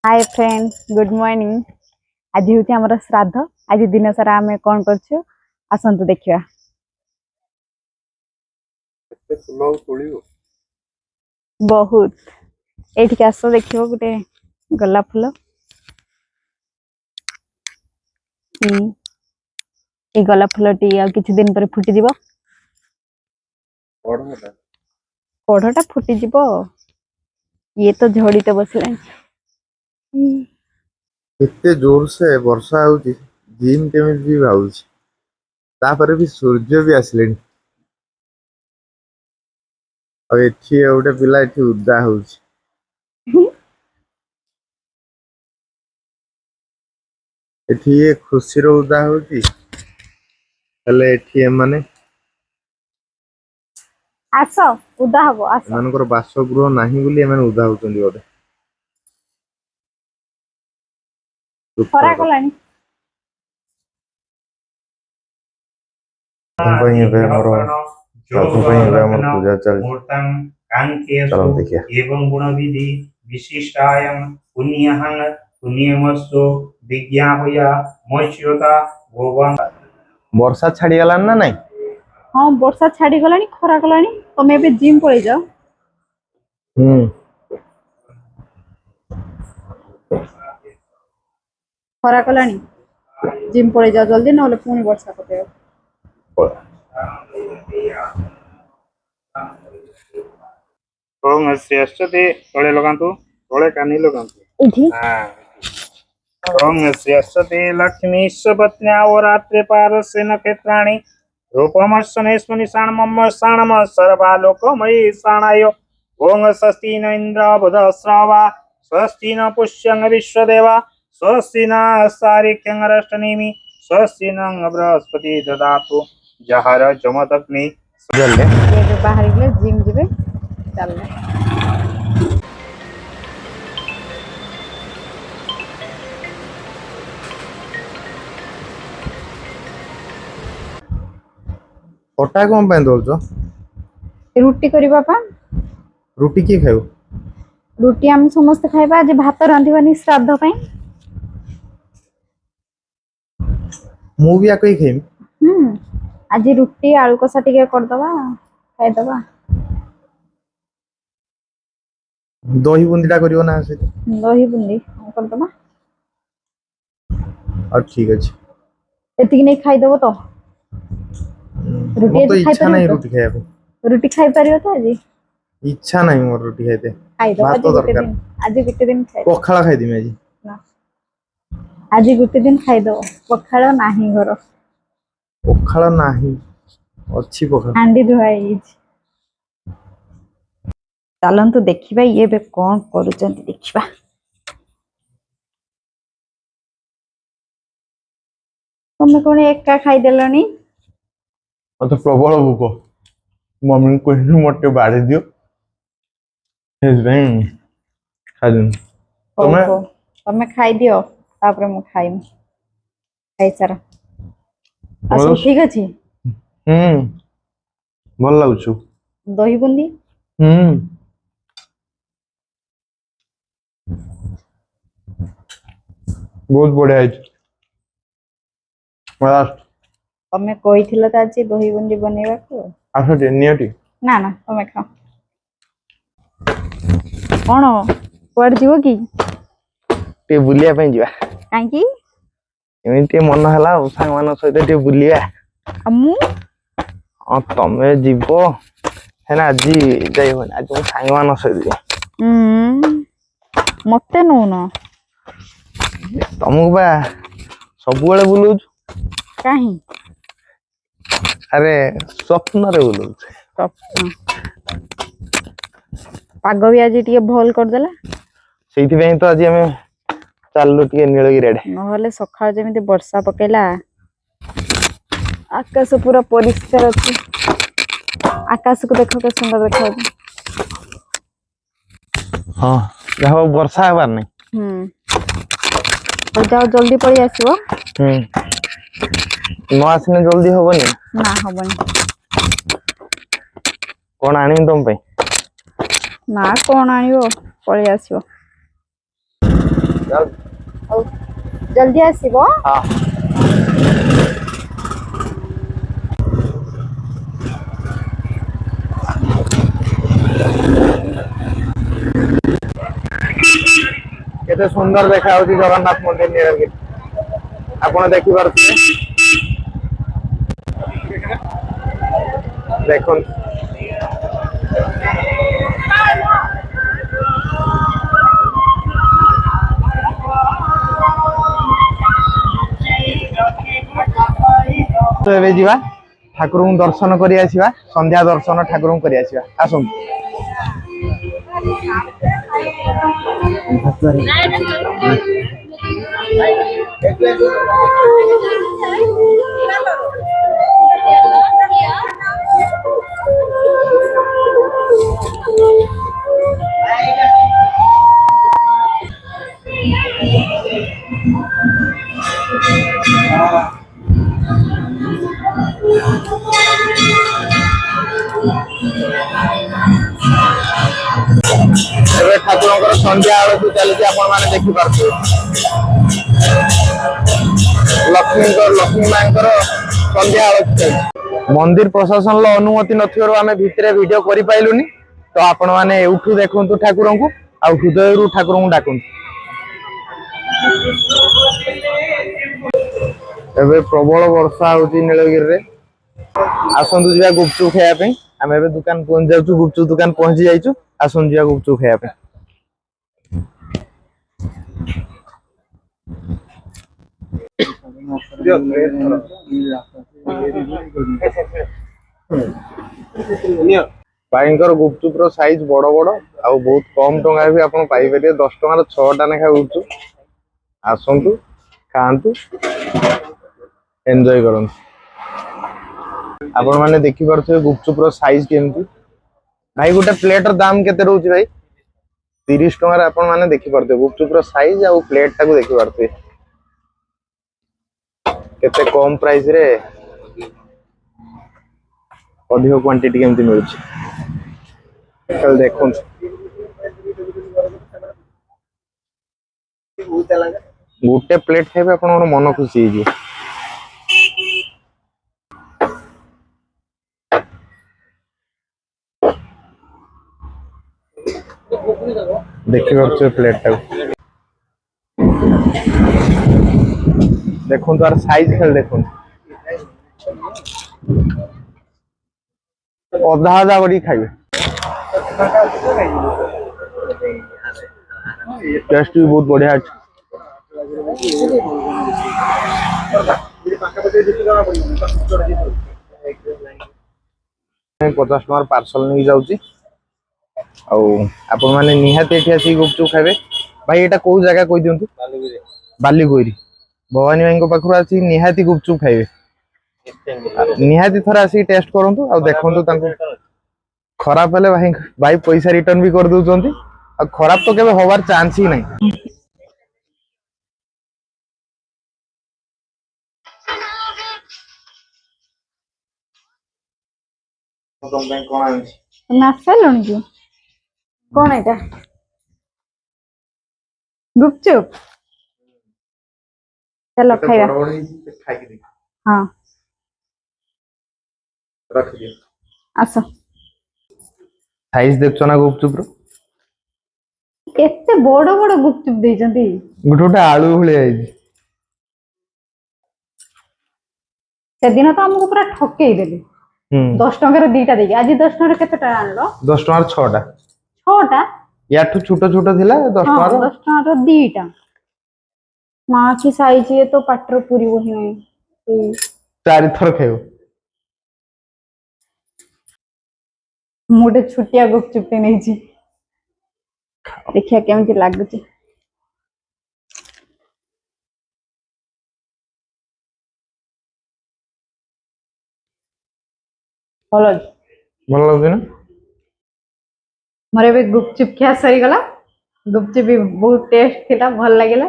Hi friend good morning. आज हूँ आम श्राद्ध। आज दिन सारा आम कौन कर आसतु देखा। बहुत ये आस देख गोटे गोलाप फुल। ये गोलाप फुल टी किछि दिन पर फुटी जीव। कढ़टा फुटी जीव। ये तो झड़ी तो बसला। एते जोर से वर्षा होउची जिम केमिति भी भाउची तापर भी सूर्य भी आसलेनी और एठी गोटे पिला एठी उदा होउची एठी ये खुशी रो उदा होउची हेले एठी माने आस उदा हबो आस एमानकर बासगृह नाही बोली एमान उदा होउचंदी बोले खरा कलानी। भाई एबे हमरो साधु भाई एबे हमर पूजा चल चलो देखिए एवं गुण विधि विशिष्टायं पुण्यहं पुण्यमस्तु विज्ञापया मोच्यता भगवान। वर्षा छाड़ी गलान ना नहीं। हाँ वर्षा छाड़ी गलानी खरा कलानी। तुम एबे जिम पळै जाओ। खरा कलानी जिम पळै जाओ जल्दी नहले पुणी वर्षा पकेइबो। ओम श्रेष्ठते तळे लगांतु तळे कानी लगांतु इधी ओम श्रेष्ठते लक्ष्मी सबत्न्या वरात्रे पारस्य नक्षत्राणि रूपमस्सनेस्मनि साणमम साणम सर्वालोकमयि साणाय ओम स्वस्ति न इंद्र बुधश्रवा स्वस्ति न पुष्यं विश्वदेवा स्वस्ति न सारिक्यं अरष्टनेमि स्वस्ति न बृहस्पति ददातु जहर जमदग्नि जल्ले ये बाहर गले जिम जिबे चलले। ओटा कोन पे दोलचो रुटी करबा पा। रुटी की खायो रुटी हम समस्त खाइबा। आज भात रांधिबानी श्राद्ध पई। मु भी आकई खेम आज रुटी आलू कषा टिके कर दबा खाइ दबा। दही बुंदीटा करियो ना से दही बुंदी कर दबा। और ठीक अछि एतिक नहीं खाइ दबो तो रुटी मोर तो आज खाइ इच्छा परिबो नहीं तो रुटी खाया रुटी खाइ परिबो तो आज इच्छा नहीं मोर रुटी खाइते खाइ दो। भात आज तो गुटे दरकार दिन आज गुटे दिन खाइ पखाला खाइ दिमे आज ना आज गुटे दिन खाइ दो। पखाଳ नाही घर पखाला नाही अच्छी पखाला हांडी धुआई। चलंतु देखिबा ये बे कोन करूचंती देखिबा। तुम कोन एका खाइ देलनी। मत प्रबल भूख मम्मी को मोटे बाड़ी दियो हेज नहीं खादिन तमे तमे खाइ दियो तापर मु खाइम खाइ सारा। आसो ठीक अछि। भल लागुछु दही बुंदी बहुत बढ़िया है तमे कहिथिलो त आज दही बुंदी बनेबा को। आसा नियटी ना ना तमे खाओ। कोन कुआड जीवो की टे बुलिया पे जीवा काई की एमिति मन हला सांग मान सहित टे बुलिया अम्मू तमे जीवो हेना आज जाई होन आज मो सांग मान सहित मते नो न तमको बा सब बेले बुलौछ काहे अरे स्वप्न रे बुलौछ पाग भी आज टिके भल कर देला सेइथि पे तो आज हमें चाललो टिके नीलगिरी आडे नहले सखाळ जेमिति वर्षा पकेला। आकाश पूरा परिष्कार अछि। आकाश को देखो के सुंदर देखो। हां जाहो वर्षा हबार नै तो जाओ जल्दी पड़ी आसीबो। न आसने जल्दी हबनी ना हबनी कोन आनी तुम पे ना कोन आनिबो पड़ी आसीबो। ହଉ ଜଲ୍ଦି ଆସିବ। हाँ केते सुंदर देखा होती जगन्नाथ मंदिर नीलगिरी आपण देखि पारथिबे देखो तो एबे जीवा ठाकुर को दर्शन करी आसीबा संध्या दर्शन ठाकुर को करी आसीबा आसम ठाकुर संध्या आलती चलती आपण मैंने देखी पार्थे लक्ष्मी माँ संध्या आलती मंदिर प्रशासन अनुमति नथिबारु आमे भितरे वीडियो करि पाइलुनी तो आपण माने एउठू देखंतु ठाकुर को आ हृदय ठाकुर को डाकंतु एबे प्रबल वर्षा होची नीलगिरी रे आसंतु जिया गुपचुप खाया पे आमे एबे दुकान पहुंच जाउछु गुपचुप दुकान पहुंची जाइछु आसंतु जिया गुपचुप खाया पे भाईंकर गुपचुप रो साइज बड़ बड़ आ बहुत कम टंका भी आपण पाई परिए 10 टंका 6टा नेखा गुपचुप आसंतु खांतु एंजॉय करंतु आपण माने देखि परथे गुपचुप रो साइज केमती भाई गोटे प्लेटर दाम केते रहउची भाई 30 टंका रे आपण माने देखि परथे गुपचुप रो साइज आ प्लेट टाको देखि परथे केते कम प्राइस रे अधिक क्वांटिटी केमती मिलुची चल देखो गोटे प्लेट खाइबे आपन मन खुशी हो देखिए प्लेट टाको देखो तार साइज खेल देखो अधा अधा करी खाइबे टेस्ट भी बहुत बढ़िया अछि 50 टका पार्सल नहीं जाउची आपण माने निहाती एठी आसी गुपचुप खाइबे भाई एटा को जगह कोइ दियंतु बालीगोरी भवानी भाई को पाखरु आसी निहाती गुपचुप खाइबे निहाती थरा आसी टेस्ट करंतु आ देखंतु तांको खराब हेले भाई पैसा रिटर्न भी कर दउचंती आ खराब तो केबे होबार चांस ही नहीं तुम बैंक कोन आछि नासलुन की कौन है गुपचुप चलो खाइबा हाँ रख दियो आसो साइज देखछो ना गुपचुप रो केते बड़ बड़ गुपचुप देजंती गोटे आलू भले आइजी से दिन तो हमको पूरा ठकेई देले 10 टका रे दीटा देगी आज 10 टका रे केते टा आनलो 10 टका 6टा 6टा याठू छोटो छोटो थिला 10 टका 10 टका रो दीटा मां की साइज ये तो पाटर पूरी वही नहीं चारि थर खाइबो मोटे छुटिया गुपचुप नहीं छी देखिया केमती लागुची भल लागे ना मोर ए गुपचुप खिया सरी गला गुपचुप भी बहुत टेस्ट थिला भल लागिला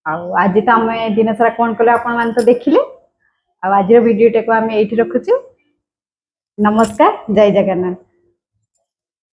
आज तो आम दिन सारा कौन कले आपण मान तो देखिले आज वीडियो टेको आम ये रखुचु नमस्कार जय जगन्नाथ।